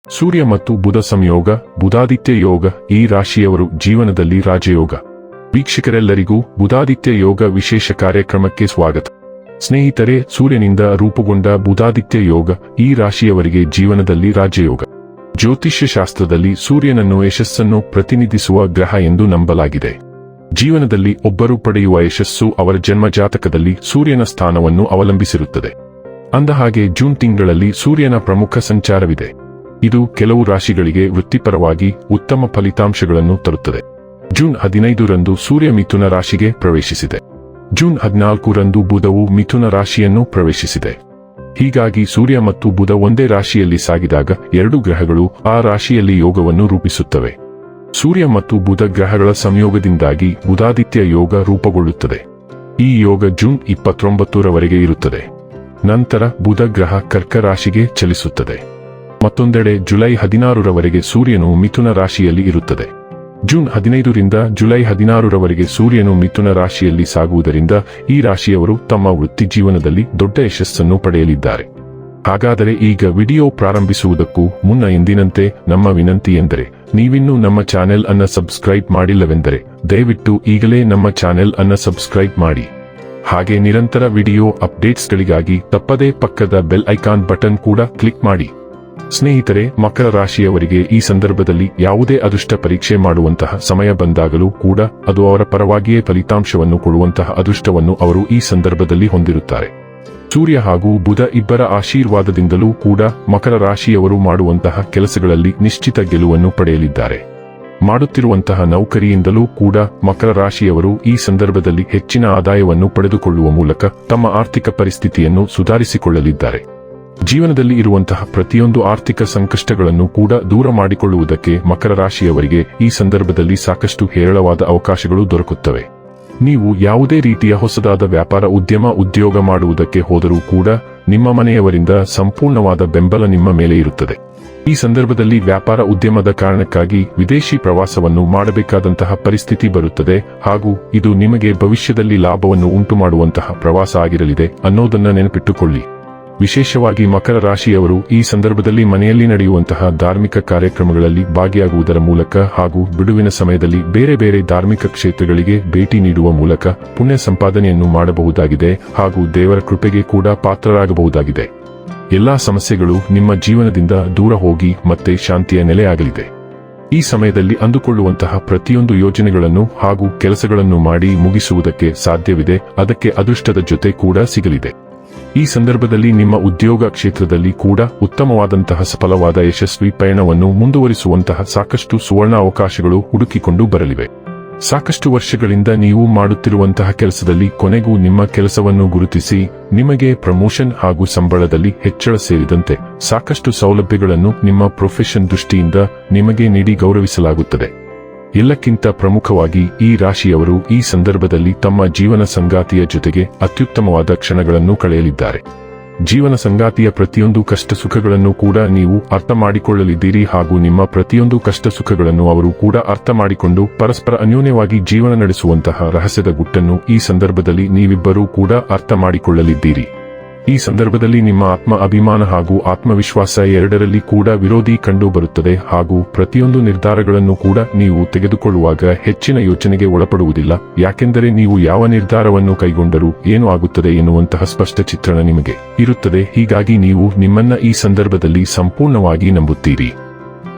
ಸೂರ್ಯ ಮತ್ತು ಬುಧ ಸಂಯೋಗ, ಬುಧಾದಿತ್ಯ ಯೋಗ. ಈ ರಾಶಿಯವರು ಜೀವನದಲ್ಲಿ ರಾಜಯೋಗ. ವೀಕ್ಷಕರೆಲ್ಲರಿಗೂ ಬುಧಾದಿತ್ಯ ಯೋಗ ವಿಶೇಷ ಕಾರ್ಯಕ್ರಮಕ್ಕೆ ಸ್ವಾಗತ. ಸ್ನೇಹಿತರೆ, ಸೂರ್ಯನಿಂದ ರೂಪುಗೊಂಡ ಬುಧಾದಿತ್ಯ ಯೋಗ ಈ ರಾಶಿಯವರಿಗೆ ಜೀವನದಲ್ಲಿ ರಾಜಯೋಗ. ಜ್ಯೋತಿಷ್ಯ ಶಾಸ್ತ್ರದಲ್ಲಿ ಸೂರ್ಯನನ್ನು ಯಶಸ್ಸನ್ನು ಪ್ರತಿನಿಧಿಸುವ ಗ್ರಹ ಎಂದು ನಂಬಲಾಗಿದೆ. ಜೀವನದಲ್ಲಿ ಒಬ್ಬರು ಪಡೆಯುವ ಯಶಸ್ಸು ಅವರ ಜನ್ಮ ಜಾತಕದಲ್ಲಿ ಸೂರ್ಯನ ಸ್ಥಾನವನ್ನು ಅವಲಂಬಿಸಿರುತ್ತದೆ. ಅಂದಹಾಗೆ ಜೂನ್ ತಿಂಗಳಲ್ಲಿ ಸೂರ್ಯನ ಪ್ರಮುಖ ಸಂಚಾರವಿದೆ. ಇದು ಕೆಲವು ರಾಶಿಗಳಿಗೆ ವೃತ್ತಿಪರವಾಗಿ ಉತ್ತಮ ಫಲಿತಾಂಶಗಳನ್ನು ತರುತ್ತದೆ. ಜೂನ್ 15ರಂದು ಸೂರ್ಯ ಮಿಥುನ ರಾಶಿಗೆ ಪ್ರವೇಶಿಸಿದೆ. ಜೂನ್ 14ರಂದು ಬುಧವು ಮಿಥುನ ರಾಶಿಯನ್ನು ಪ್ರವೇಶಿಸಿದೆ. ಹೀಗಾಗಿ ಸೂರ್ಯ ಮತ್ತು ಬುಧ ಒಂದೇ ರಾಶಿಯಲ್ಲಿ ಸಾಗಿದಾಗ ಎರಡು ಗ್ರಹಗಳು ಆ ರಾಶಿಯಲ್ಲಿ ಯೋಗವನ್ನು ರೂಪಿಸುತ್ತವೆ. ಸೂರ್ಯ ಮತ್ತು ಬುಧ ಗ್ರಹಗಳ ಸಂಯೋಗದಿಂದಾಗಿ ಬುಧಾದಿತ್ಯ ಯೋಗ ರೂಪುಗೊಳ್ಳುತ್ತದೆ. ಈ ಯೋಗ ಜೂನ್ 29ರವರೆಗೆ ಇರುತ್ತದೆ. ನಂತರ ಬುಧ ಗ್ರಹ ಕರ್ಕ ರಾಶಿಗೆ ಚಲಿಸುತ್ತದೆ. ಮತ್ತೊಂದೆಡೆ ಜುಲೈ 16ರವರೆಗೆ ಸೂರ್ಯನು ಮಿಥುನ ರಾಶಿಯಲ್ಲಿ ಇರುತ್ತದೆ. ಜೂನ್ 15ರಿಂದ ಜುಲೈ 16ರವರೆಗೆ ಸೂರ್ಯನು ಮಿಥುನ ರಾಶಿಯಲ್ಲಿ ಸಾಗುವುದರಿಂದ ಈ ರಾಶಿಯವರು ತಮ್ಮ ವೃತ್ತಿ ಜೀವನದಲ್ಲಿ ದೊಡ್ಡ ಯಶಸ್ಸನ್ನು ಪಡೆಯಲಿದ್ದಾರೆ. ಹಾಗಾದರೆ ಈಗ ವಿಡಿಯೋ ಪ್ರಾರಂಭಿಸುವುದಕ್ಕೂ ಮುನ್ನ ಎಂದಿನಂತೆ ನಮ್ಮ ವಿನಂತಿ ಎಂದರೆ, ನೀವಿನ್ನೂ ನಮ್ಮ ಚಾನೆಲ್ ಅನ್ನು ಸಬ್ಸ್ಕ್ರೈಬ್ ಮಾಡಿಲ್ಲವೆಂದರೆ ದಯವಿಟ್ಟು ಈಗಲೇ ನಮ್ಮ ಚಾನೆಲ್ ಅನ್ನು ಸಬ್ಸ್ಕ್ರೈಬ್ ಮಾಡಿ. ಹಾಗೆ ನಿರಂತರ ವಿಡಿಯೋ ಅಪ್ಡೇಟ್ಸ್ಗಳಿಗಾಗಿ ತಪ್ಪದೇ ಪಕ್ಕದ ಬೆಲ್ ಐಕಾನ್ ಬಟನ್ ಕೂಡ ಕ್ಲಿಕ್ ಮಾಡಿ. ಸ್ನೇಹಿತರೆ, ಮಕರ ರಾಶಿಯವರಿಗೆ ಈ ಸಂದರ್ಭದಲ್ಲಿ ಯಾವುದೇ ಅದೃಷ್ಟ ಪರೀಕ್ಷೆ ಮಾಡುವಂತಹ ಸಮಯ ಬಂದಾಗಲೂ ಕೂಡ ಅದು ಅವರ ಪರವಾಗಿಯೇ ಫಲಿತಾಂಶವನ್ನು ಕೊಡುವಂತಹ ಅದೃಷ್ಟವನ್ನು ಅವರು ಈ ಸಂದರ್ಭದಲ್ಲಿ ಹೊಂದಿರುತ್ತಾರೆ. ಸೂರ್ಯ ಹಾಗೂ ಬುಧ ಇಬ್ಬರ ಆಶೀರ್ವಾದದಿಂದಲೂ ಕೂಡ ಮಕರ ರಾಶಿಯವರು ಮಾಡುವಂತಹ ಕೆಲಸಗಳಲ್ಲಿ ನಿಶ್ಚಿತ ಗೆಲುವನ್ನು ಪಡೆಯಲಿದ್ದಾರೆ. ಮಾಡುತ್ತಿರುವಂತಹ ನೌಕರಿಯಿಂದಲೂ ಕೂಡ ಮಕರ ರಾಶಿಯವರು ಈ ಸಂದರ್ಭದಲ್ಲಿ ಹೆಚ್ಚಿನ ಆದಾಯವನ್ನು ಪಡೆದುಕೊಳ್ಳುವ ಮೂಲಕ ತಮ್ಮ ಆರ್ಥಿಕ ಪರಿಸ್ಥಿತಿಯನ್ನು ಸುಧಾರಿಸಿಕೊಳ್ಳಲಿದ್ದಾರೆ. ಜೀವನದಲ್ಲಿ ಇರುವಂತಹ ಪ್ರತಿಯೊಂದು ಆರ್ಥಿಕ ಸಂಕಷ್ಟಗಳನ್ನು ಕೂಡ ದೂರ ಮಾಡಿಕೊಳ್ಳುವುದಕ್ಕೆ ಮಕರ ರಾಶಿಯವರಿಗೆ ಈ ಸಂದರ್ಭದಲ್ಲಿ ಸಾಕಷ್ಟು ಹೇರಳವಾದ ಅವಕಾಶಗಳು ದೊರಕುತ್ತವೆ. ನೀವು ಯಾವುದೇ ರೀತಿಯ ಹೊಸದಾದ ವ್ಯಾಪಾರ ಉದ್ಯೋಗ ಮಾಡುವುದಕ್ಕೆ ಹೋದರೂ ಕೂಡ ನಿಮ್ಮ ಮನೆಯವರಿಂದ ಸಂಪೂರ್ಣವಾದ ಬೆಂಬಲ ನಿಮ್ಮ ಮೇಲೆ ಇರುತ್ತದೆ. ಈ ಸಂದರ್ಭದಲ್ಲಿ ವ್ಯಾಪಾರ ಉದ್ಯಮದ ಕಾರಣಕ್ಕಾಗಿ ವಿದೇಶಿ ಪ್ರವಾಸವನ್ನು ಮಾಡಬೇಕಾದಂತಹ ಪರಿಸ್ಥಿತಿ ಬರುತ್ತದೆ ಹಾಗೂ ಇದು ನಿಮಗೆ ಭವಿಷ್ಯದಲ್ಲಿ ಲಾಭವನ್ನು ಉಂಟುಮಾಡುವಂತಹ ಪ್ರವಾಸ ಆಗಿರಲಿದೆ ಅನ್ನೋದನ್ನ ನೆನಪಿಟ್ಟುಕೊಳ್ಳಿ. ವಿಶೇಷವಾಗಿ ಮಕರ ರಾಶಿಯವರು ಈ ಸಂದರ್ಭದಲ್ಲಿ ಮನೆಯಲ್ಲಿ ನಡೆಯುವಂತಹ ಧಾರ್ಮಿಕ ಕಾರ್ಯಕ್ರಮಗಳಲ್ಲಿ ಭಾಗಿಯಾಗುವುದರ ಮೂಲಕ ಹಾಗೂ ಬಿಡುವಿನ ಸಮಯದಲ್ಲಿ ಬೇರೆ ಬೇರೆ ಧಾರ್ಮಿಕ ಕ್ಷೇತ್ರಗಳಿಗೆ ಭೇಟಿ ನೀಡುವ ಮೂಲಕ ಪುಣ್ಯ ಸಂಪಾದನೆಯನ್ನು ಮಾಡಬಹುದಾಗಿದೆ ಹಾಗೂ ದೇವರ ಕೃಪೆಗೆ ಕೂಡ ಪಾತ್ರರಾಗಬಹುದಾಗಿದೆ. ಎಲ್ಲಾ ಸಮಸ್ಯೆಗಳು ನಿಮ್ಮ ಜೀವನದಿಂದ ದೂರ ಹೋಗಿ ಮತ್ತೆ ಶಾಂತಿಯ ನೆಲೆಯಾಗಲಿದೆ. ಈ ಸಮಯದಲ್ಲಿ ಅಂದುಕೊಳ್ಳುವಂತಹ ಪ್ರತಿಯೊಂದು ಯೋಜನೆಗಳನ್ನು ಹಾಗೂ ಕೆಲಸಗಳನ್ನು ಮಾಡಿ ಮುಗಿಸುವುದಕ್ಕೆ ಸಾಧ್ಯವಿದೆ. ಅದಕ್ಕೆ ಅದೃಷ್ಟದ ಜೊತೆ ಕೂಡ ಸಿಗಲಿದೆ. ಈ ಸಂದರ್ಭದಲ್ಲಿ ನಿಮ್ಮ ಉದ್ಯೋಗ ಕ್ಷೇತ್ರದಲ್ಲಿ ಕೂಡ ಉತ್ತಮವಾದಂತಹ ಸಫಲವಾದ ಯಶಸ್ವಿ ಪಯಣವನ್ನು ಮುಂದುವರಿಸುವಂತಹ ಸಾಕಷ್ಟು ಸುವರ್ಣ ಅವಕಾಶಗಳು ಹುಡುಕಿಕೊಂಡು ಬರಲಿವೆ. ಸಾಕಷ್ಟು ವರ್ಷಗಳಿಂದ ನೀವು ಮಾಡುತ್ತಿರುವಂತಹ ಕೆಲಸದಲ್ಲಿ ಕೊನೆಗೂ ನಿಮ್ಮ ಕೆಲಸವನ್ನು ಗುರುತಿಸಿ ನಿಮಗೆ ಪ್ರಮೋಷನ್ ಹಾಗೂ ಸಂಬಳದಲ್ಲಿ ಹೆಚ್ಚಳ ಸೇರಿದಂತೆ ಸಾಕಷ್ಟು ಸೌಲಭ್ಯಗಳನ್ನು ನಿಮ್ಮ ಪ್ರೊಫೆಷನ್ ದೃಷ್ಟಿಯಿಂದ ನಿಮಗೆ ನೀಡಿ ಗೌರವಿಸಲಾಗುತ್ತದೆ. ಎಲ್ಲಕ್ಕಿಂತ ಪ್ರಮುಖವಾಗಿ ಈ ರಾಶಿಯವರು ಈ ಸಂದರ್ಭದಲ್ಲಿ ತಮ್ಮ ಜೀವನ ಸಂಗಾತಿಯ ಜೊತೆಗೆ ಅತ್ಯುತ್ತಮವಾದ ಕ್ಷಣಗಳನ್ನು ಕಳೆಯಲಿದ್ದಾರೆ. ಜೀವನ ಸಂಗಾತಿಯ ಪ್ರತಿಯೊಂದು ಕಷ್ಟ ಸುಖಗಳನ್ನು ಕೂಡ ನೀವು ಅರ್ಥ ಮಾಡಿಕೊಳ್ಳಲಿದ್ದೀರಿ ಹಾಗೂ ನಿಮ್ಮ ಪ್ರತಿಯೊಂದು ಕಷ್ಟ ಸುಖಗಳನ್ನು ಅವರು ಕೂಡ ಅರ್ಥ ಮಾಡಿಕೊಂಡು ಪರಸ್ಪರ ಅನ್ಯೋನ್ಯವಾಗಿ ಜೀವನ ನಡೆಸುವಂತಹ ರಹಸ್ಯದ ಗುಟ್ಟನ್ನು ಈ ಸಂದರ್ಭದಲ್ಲಿ ನೀವಿಬ್ಬರೂ ಕೂಡ ಅರ್ಥ ಮಾಡಿಕೊಳ್ಳಲಿದ್ದೀರಿ. ಈ ಸಂದರ್ಭದಲ್ಲಿ ನಿಮ್ಮ ಆತ್ಮ ಅಭಿಮಾನ ಹಾಗೂ ಆತ್ಮವಿಶ್ವಾಸ ಎರಡರಲ್ಲಿ ಕೂಡ ವಿರೋಧಿ ಕಂಡು ಬರುತ್ತದೆ ಹಾಗೂ ಪ್ರತಿಯೊಂದು ನಿರ್ಧಾರಗಳನ್ನು ಕೂಡ ನೀವು ತೆಗೆದುಕೊಳ್ಳುವಾಗ ಹೆಚ್ಚಿನ ಯೋಚನೆಗೆ ಒಳಪಡುವುದಿಲ್ಲ. ಯಾಕೆಂದರೆ ನೀವು ಯಾವ ನಿರ್ಧಾರವನ್ನು ಕೈಗೊಂಡರೂ ಏನು ಆಗುತ್ತದೆ ಎನ್ನುವಂತಹ ಸ್ಪಷ್ಟ ಚಿತ್ರಣ ನಿಮಗೆ ಇರುತ್ತದೆ. ಹೀಗಾಗಿ ನೀವು ನಿಮ್ಮನ್ನ ಈ ಸಂದರ್ಭದಲ್ಲಿ ಸಂಪೂರ್ಣವಾಗಿ ನಂಬುತ್ತೀರಿ.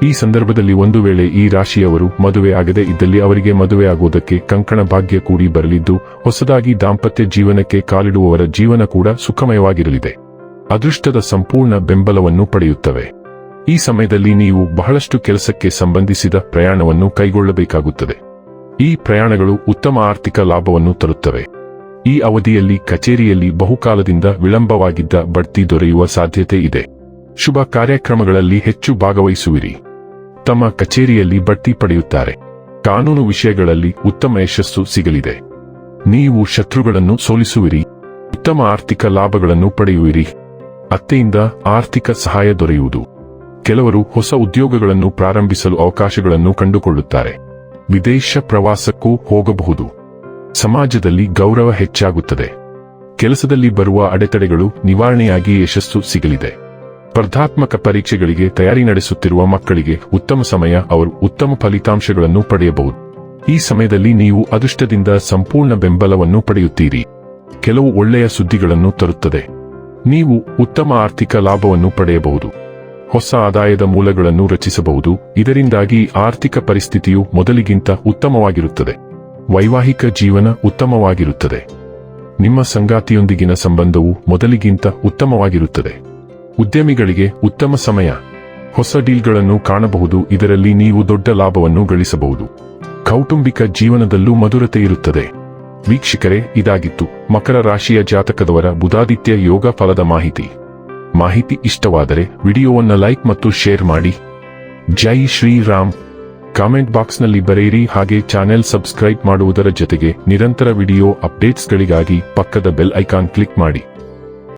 ಈ ಸಂದರ್ಭದಲ್ಲಿ ಒಂದು ವೇಳೆ ಈ ರಾಶಿಯವರು ಮದುವೆ ಆಗದೆ ಇದ್ದಲ್ಲಿ ಅವರಿಗೆ ಮದುವೆ ಆಗುವುದಕ್ಕೆ ಕಂಕಣ ಭಾಗ್ಯ ಕೂಡಿ ಬರಲಿದ್ದು, ಹೊಸದಾಗಿ ದಾಂಪತ್ಯ ಜೀವನಕ್ಕೆ ಕಾಲಿಡುವವರ ಜೀವನ ಕೂಡ ಸುಖಮಯವಾಗಿರಲಿದೆ. ಅದೃಷ್ಟದ ಸಂಪೂರ್ಣ ಬೆಂಬಲವನ್ನು ಪಡೆಯುತ್ತವೆ. ಈ ಸಮಯದಲ್ಲಿ ನೀವು ಬಹಳಷ್ಟು ಕೆಲಸಕ್ಕೆ ಸಂಬಂಧಿಸಿದ ಪ್ರಯಾಣವನ್ನು ಕೈಗೊಳ್ಳಬೇಕಾಗುತ್ತದೆ. ಈ ಪ್ರಯಾಣಗಳು ಉತ್ತಮ ಆರ್ಥಿಕ ಲಾಭವನ್ನು ತರುತ್ತವೆ. ಈ ಅವಧಿಯಲ್ಲಿ ಕಚೇರಿಯಲ್ಲಿ ಬಹುಕಾಲದಿಂದ ವಿಳಂಬವಾಗಿದ್ದ ಬಡ್ತಿ ದೊರೆಯುವ ಸಾಧ್ಯತೆ ಇದೆ. ಶುಭ ಕಾರ್ಯಕ್ರಮಗಳಲ್ಲಿ ಹೆಚ್ಚು ಭಾಗವಹಿಸುವಿರಿ. ತಮ್ಮ ಕಚೇರಿಯಲ್ಲಿ ಬಡ್ತಿ ಪಡೆಯುತ್ತಾರೆ. ಕಾನೂನು ವಿಷಯಗಳಲ್ಲಿ ಉತ್ತಮ ಯಶಸ್ಸು ಸಿಗಲಿದೆ. ನೀವು ಶತ್ರುಗಳನ್ನು ಸೋಲಿಸುವಿರಿ. ಉತ್ತಮ ಆರ್ಥಿಕ ಲಾಭಗಳನ್ನು ಪಡೆಯುವಿರಿ. ಅತ್ತೆಯಿಂದ ಆರ್ಥಿಕ ಸಹಾಯ ದೊರೆಯುವುದು. ಕೆಲವರು ಹೊಸ ಉದ್ಯೋಗಗಳನ್ನು ಪ್ರಾರಂಭಿಸಲು ಅವಕಾಶಗಳನ್ನು ಕಂಡುಕೊಳ್ಳುತ್ತಾರೆ. ವಿದೇಶ ಪ್ರವಾಸಕ್ಕೂ ಹೋಗಬಹುದು. ಸಮಾಜದಲ್ಲಿ ಗೌರವ ಹೆಚ್ಚಾಗುತ್ತದೆ. ಕೆಲಸದಲ್ಲಿ ಬರುವ ಅಡೆತಡೆಗಳು ನಿವಾರಣೆಯಾಗಿ ಯಶಸ್ಸು ಸಿಗಲಿದೆ. ಸ್ಪರ್ಧಾತ್ಮಕ ಪರೀಕ್ಷೆಗಳಿಗೆ ತಯಾರಿ ನಡೆಸುತ್ತಿರುವ ಮಕ್ಕಳಿಗೆ ಉತ್ತಮ ಸಮಯ. ಅವರು ಉತ್ತಮ ಫಲಿತಾಂಶಗಳನ್ನು ಪಡೆಯಬಹುದು. ಈ ಸಮಯದಲ್ಲಿ ನೀವು ಅದೃಷ್ಟದಿಂದ ಸಂಪೂರ್ಣ ಬೆಂಬಲವನ್ನು ಪಡೆಯುತ್ತೀರಿ. ಕೆಲವು ಒಳ್ಳೆಯ ಸುದ್ದಿಗಳನ್ನು ತರುತ್ತದೆ. ನೀವು ಉತ್ತಮ ಆರ್ಥಿಕ ಲಾಭವನ್ನು ಪಡೆಯಬಹುದು. ಹೊಸ ಆದಾಯದ ಮೂಲಗಳನ್ನು ರಚಿಸಬಹುದು. ಇದರಿಂದಾಗಿ ಆರ್ಥಿಕ ಪರಿಸ್ಥಿತಿಯು ಮೊದಲಿಗಿಂತ ಉತ್ತಮವಾಗಿರುತ್ತದೆ. ವೈವಾಹಿಕ ಜೀವನ ಉತ್ತಮವಾಗಿರುತ್ತದೆ. ನಿಮ್ಮ ಸಂಗಾತಿಯೊಂದಿಗಿನ ಸಂಬಂಧವು ಮೊದಲಿಗಿಂತ ಉತ್ತಮವಾಗಿರುತ್ತದೆ. ಉದ್ಯಮಿಗಳಿಗೆ ಉತ್ತಮ ಸಮಯ. ಹೊಸ ಡೀಲ್ಗಳನ್ನು ಕಾಣಬಹುದು. ಇದರಲ್ಲಿ ನೀವು ದೊಡ್ಡ ಲಾಭವನ್ನು ಗಳಿಸಬಹುದು. ಕೌಟುಂಬಿಕ ಜೀವನದಲ್ಲೂ ಮಧುರತೆ ಇರುತ್ತದೆ. ವೀಕ್ಷಕರೇ, ಇದಾಗಿತ್ತು ಮಕರ ರಾಶಿಯ ಜಾತಕದವರ ಬುಧಾದಿತ್ಯ ಯೋಗ ಫಲದ ಮಾಹಿತಿ ಇಷ್ಟವಾದರೆ ವಿಡಿಯೋವನ್ನು ಲೈಕ್ ಮತ್ತು ಶೇರ್ ಮಾಡಿ. ಜೈ ಶ್ರೀರಾಮ್. ಕಾಮೆಂಟ್ ಬಾಕ್ಸ್ನಲ್ಲಿ ಬರೆಯಿರಿ. ಹಾಗೆ ಚಾನೆಲ್ ಸಬ್ಸ್ಕ್ರೈಬ್ ಮಾಡುವುದರ ಜೊತೆಗೆ ನಿರಂತರ ವಿಡಿಯೋ ಅಪ್ಡೇಟ್ಸ್ಗಳಿಗಾಗಿ ಪಕ್ಕದ ಬೆಲ್ ಐಕಾನ್ ಕ್ಲಿಕ್ ಮಾಡಿ.